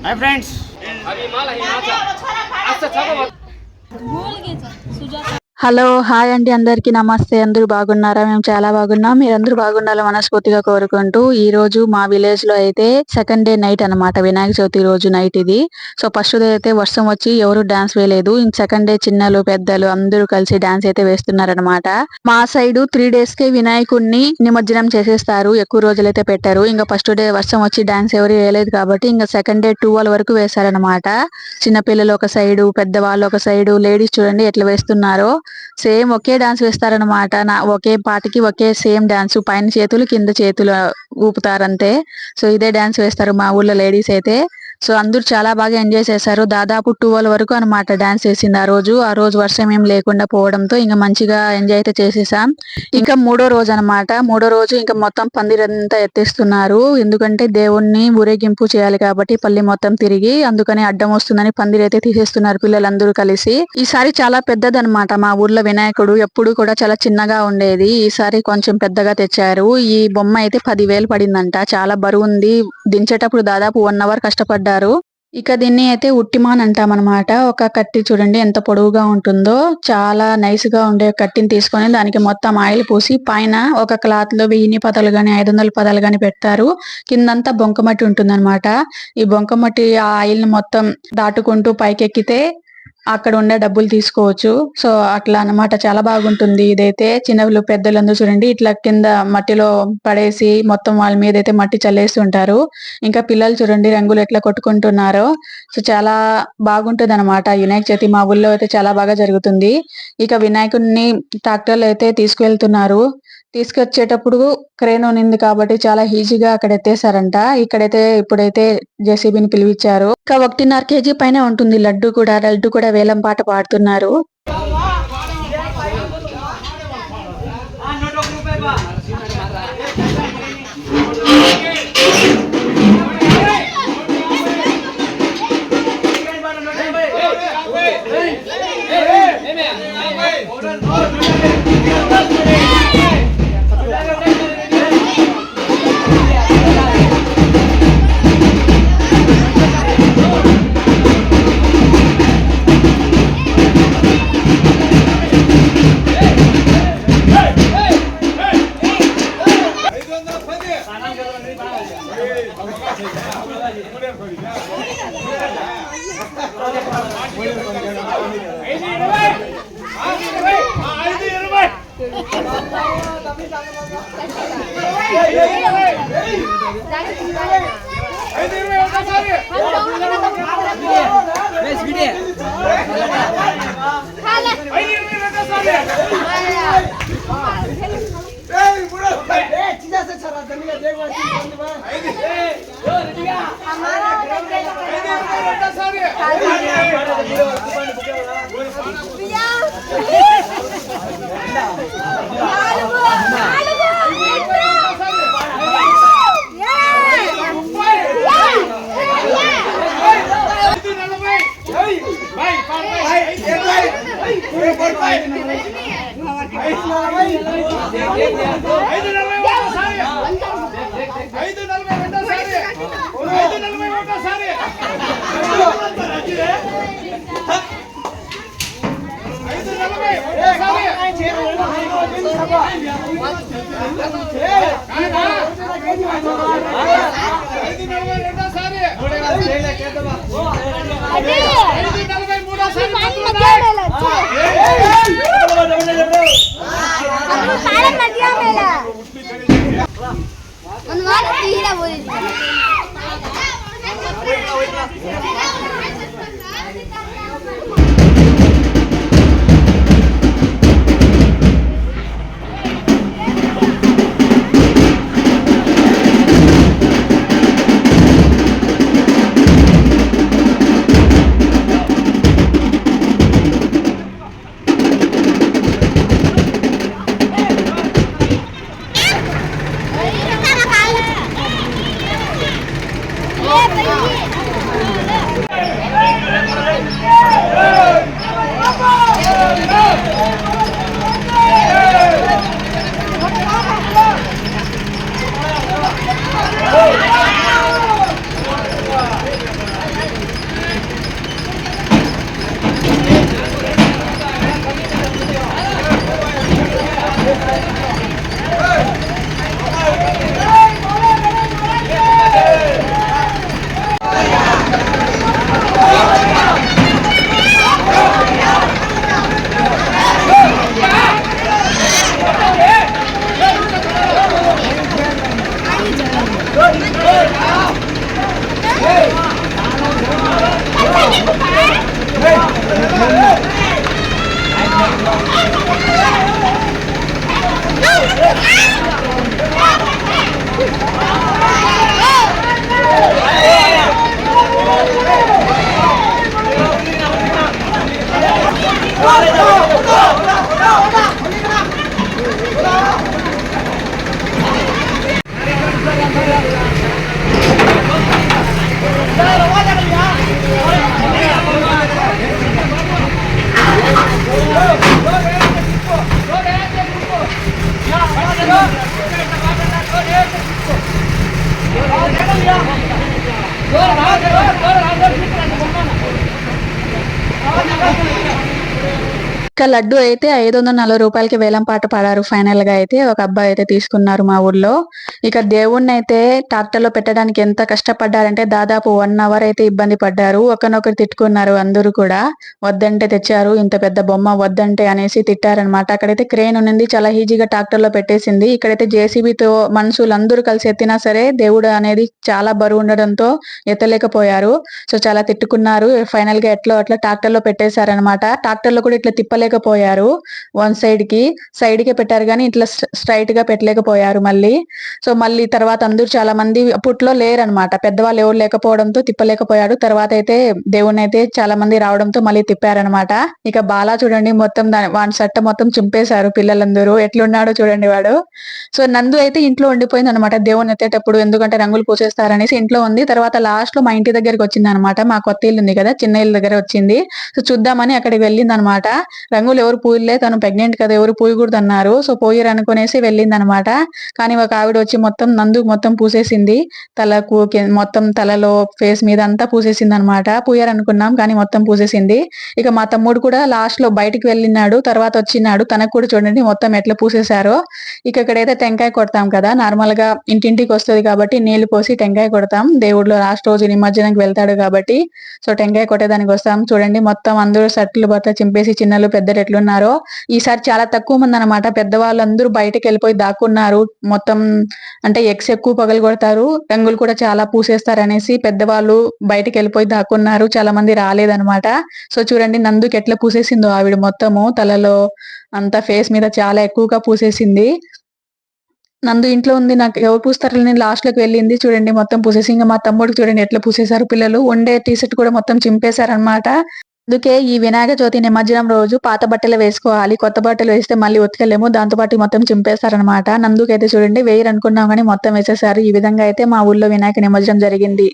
Hi friends hello hi అండి, అందరికీ నమస్తే. అందరూ బాగున్నారా? మేము చాలా బాగున్నాం. మీరందరూ బాగుండాలని మనస్ఫూర్తిగా కోరుకుంటూ ఈ రోజు మా విలేజ్ లో అయితే సెకండ్ డే నైట్ అన్నమాట. వినాయక చవితి రోజు నైట్ ఇది. సో ఫస్ట్ డే అయితే వర్షం వచ్చి ఎవరు డాన్స్ వేయలేదు. సెకండ్ డే చిన్నలు పెద్దలు అందరూ కలిసి డాన్స్ అయితే వేస్తున్నారనమాట. మా సైడ్ 3 days కే వినాయకుడిని నిమజ్జనం చేసేస్తారు. ఎక్కువ రోజులు అయితే పెట్టారు. ఇంకా ఫస్ట్ డే వర్షం వచ్చి డాన్స్ ఎవరు వేయలేదు కాబట్టి ఇంకా సెకండ్ డే 12 వరకు వేశారనమాట. చిన్నపిల్లలు ఒక సైడు, పెద్దవాళ్ళు ఒక సైడు, లేడీస్ చూడండి ఎట్లా వేస్తున్నారో. సేమ్ ఒకే డాన్స్ వేస్తారనమాట. ఒకే పాటకి ఒకే సేమ్ డాన్స్, పైన చేతులు కింద చేతులు ఊపుతారంతే. సో ఇదే డాన్స్ వేస్తారు మా ఊళ్ళో లేడీస్ అయితే. సో అందరూ చాలా బాగా ఎంజాయ్ చేశారు. దాదాపు 12 వరకు అనమాట డాన్స్ వేసింది ఆ రోజు వర్షం ఏం లేకుండా పోవడంతో ఇంకా మంచిగా ఎంజాయ్ అయితే చేసేసాం. ఇంకా మూడో రోజు అనమాట. మూడో రోజు ఇంకా మొత్తం పందిరంతా ఎత్తేస్తున్నారు. ఎందుకంటే దేవుణ్ణి ఊరేగింపు చేయాలి కాబట్టి పల్లి మొత్తం తిరిగి, అందుకని అడ్డం వస్తుందని పందిరైతే తీసేస్తున్నారు పిల్లలందరూ కలిసి. ఈసారి చాలా పెద్దదనమాట మా ఊర్లో వినాయకుడు. ఎప్పుడు కూడా చాలా చిన్నగా ఉండేది, ఈసారి కొంచెం పెద్దగా తెచ్చారు. ఈ బొమ్మ అయితే 10,000 పడిందంట. చాలా బరువు ఉంది. దించేటప్పుడు దాదాపు 1 hour కష్టపడ్డారు. ఇక దీన్ని అయితే ఉట్టిమాన్ అంటామన్నమాట. ఒక కత్తి చూడండి ఎంత పొడవుగా ఉంటుందో. చాలా నైస్ గా ఉండే కత్తిని తీసుకొని దానికి మొత్తం ఆయిల్ పూసి పైన ఒక క్లాత్ లో 1000 పదాలు గాని 500 పదాలు గాని పెడతారు. కిందంతా బొంకమట్టి ఉంటుందన్నమాట. ఈ బొంకమట్టి ఆ ఆయిల్ ని మొత్తం దాటుకుంటూ పైకెక్కితే అక్కడ ఉండే డబ్బులు తీసుకోవచ్చు. సో అట్లా అన్నమాట. చాలా బాగుంటుంది. ఇదైతే చిన్నలు పెద్దలందరూ చూడండి ఇట్లా కింద మట్టిలో పడేసి మొత్తం వాళ్ళ మీద అయితే మట్టి చల్లేస్తుంటారు. ఇంకా పిల్లలు చూడండి రంగులు ఎట్లా కొట్టుకుంటున్నారో. సో చాలా బాగుంటుంది అనమాట వినాయక చవితి. మా ఊళ్ళో అయితే చాలా బాగా జరుగుతుంది. ఇక వినాయకుడిని ట్రాక్టర్లు అయితే తీసుకువెళ్తున్నారు. తీసుకొచ్చేటప్పుడు క్రేన్ ఉన్నింది కాబట్టి చాలా ఈజీగా అక్కడ ఎత్తేసారంట. ఇక్కడైతే ఇప్పుడైతే జేసీబీని పిలిపించారు. ఇంకా 1.5 kg పైన ఉంటుంది లడ్డు కూడా వేలం పాట పాడుతున్నారు. ఇక లడ్డు అయితే 540 రూపాయలకి వేలం పాట పాడారు. ఫైనల్ గా అయితే ఒక అబ్బాయి అయితే తీసుకున్నారు మా ఊర్లో. ఇక దేవుణ్ణి అయితే ట్రాక్టర్ లో పెట్టడానికి ఎంత కష్టపడ్డారంటే దాదాపు 1 అవర్ అయితే ఇబ్బంది పడ్డారు. ఒకరినొకరు తిట్టుకున్నారు అందరూ కూడా. వద్దంటే తెచ్చారు, ఇంత పెద్ద బొమ్మ వద్దంటే అనేసి తిట్టారనమాట. అక్కడైతే క్రేన్ ఉన్నింది, చాలా ఈజీగా ట్రాక్టర్ లో పెట్టేసింది. ఇక్కడైతే జేసీబీతో మనుషులు అందరూ కలిసి ఎత్తినా సరే దేవుడు అనేది చాలా బరువు ఉండడంతో ఎత్తలేకపోయారు. సో చాలా తిట్టుకున్నారు. ఫైనల్ గా ఎట్లా అట్లా ట్రాక్టర్ లో పెట్టేశారనమాట. ట్రాక్టర్ లో కూడా ఇట్లా తిప్పలేకపోయారు. వన్ సైడ్ కి పెట్టారు కానీ ఇట్లా స్ట్రైట్ గా పెట్టలేకపోయారు మళ్ళీ. సో మళ్ళీ తర్వాత అందరూ చాలా మంది అప్పట్లో లేరనమాట, పెద్దవాళ్ళు ఎవరు లేకపోవడంతో తిప్పలేకపోయారు. తర్వాత అయితే దేవుణ్ణి అయితే చాలా మంది రావడంతో మళ్ళీ తిప్పారనమాట. ఇక బాలా చూడండి, మొత్తం వాడి సట్ట మొత్తం చింపేశారు పిల్లలందరూ. ఎట్లున్నాడో చూడండి వాడు. సో నందు అయితే ఇంట్లో ఉండిపోయింది అనమాట దేవుణ్ణి ఎత్తేటప్పుడు, ఎందుకంటే రంగులు పూసేస్తారనేసి ఇంట్లో ఉంది. తర్వాత లాస్ట్ లో మా ఇంటి దగ్గరికి వచ్చింది అనమాట. మా కొత్త ఇల్లు ఉంది కదా, చిన్న ఇల్లు దగ్గర వచ్చింది. సో చూద్దామని అక్కడికి వెళ్ళింది అనమాట. రంగులు ఎవరు పూయలే, తను ప్రెగ్నెంట్ కదా, ఎవరు పూయకూడదు అన్నారు. సో పోయిరు అనుకునేసి వెళ్ళింది అనమాట. కానీ ఒక ఆవిడ వచ్చి మొత్తం నందుకు మొత్తం పూసేసింది. తలకు మొత్తం తలలో ఫేస్ మీద అంతా పూసేసింది అనమాట. పూయారు అనుకున్నాం కానీ మొత్తం పూసేసింది. ఇక మా తమ్ముడు కూడా లాస్ట్ లో బయటికి వెళ్ళినాడు, తర్వాత వచ్చినాడు. తనకు కూడా చూడండి మొత్తం ఎట్లా పూసేశారో. ఇక ఇక్కడైతే టెంకాయ కొడతాం కదా, నార్మల్ గా ఇంటింటికి వస్తుంది కాబట్టి నీళ్లు పోసి టెంకాయ కొడతాం. దేవుడు లాస్ట్ రోజు నిమజ్జనానికి వెళ్తాడు కాబట్టి. సో టెంకాయ కొట్టేదానికి వస్తాం. చూడండి మొత్తం అందరూ సట్లు బట్ట చింపేసి చిన్నలు పెద్దలు ఎట్లున్నారో. ఈసారి చాలా తక్కువ మంది అనమాట, పెద్దవాళ్ళందరూ బయటకు వెళ్ళిపోయి దాక్కున్నారు. మొత్తం అంటే ఎగ్స్ ఎక్కువ పగలు కొడతారు, రంగులు కూడా చాలా పూసేస్తారు అనేసి పెద్దవాళ్ళు బయటకు వెళ్ళిపోయి దాక్కున్నారు. చాలా మంది రాలేదనమాట. సో చూడండి నందుకి ఎట్లా పూసేసిందో ఆవిడ, మొత్తము తలలో అంతా ఫేస్ మీద చాలా ఎక్కువగా పూసేసింది. నందు ఇంట్లో ఉంది, నాకు ఎవరు పూస్తారని లాస్ట్ లోకి వెళ్ళింది. చూడండి మొత్తం పూసేసి, ఇంకా మా తమ్ముడికి చూడండి ఎట్లా పూసేశారు పిల్లలు. ఉండే టీ షర్ట్ కూడా మొత్తం చింపేశారనమాట. అందుకే ఈ వినాయక చవితి నిమజ్జనం రోజు పాత బట్టలు వేసుకోవాలి, కొత్త బట్టలు వేస్తే మళ్ళీ ఉతకలేము, దాంతో పాటు మొత్తం చింపేస్తారనమాట. నందుకైతే చూడండి వేయరు అనుకున్నాం కానీ మొత్తం వేసేసారు. ఈ విధంగా అయితే మా ఊళ్ళో వినాయక నిమజ్జనం జరిగింది.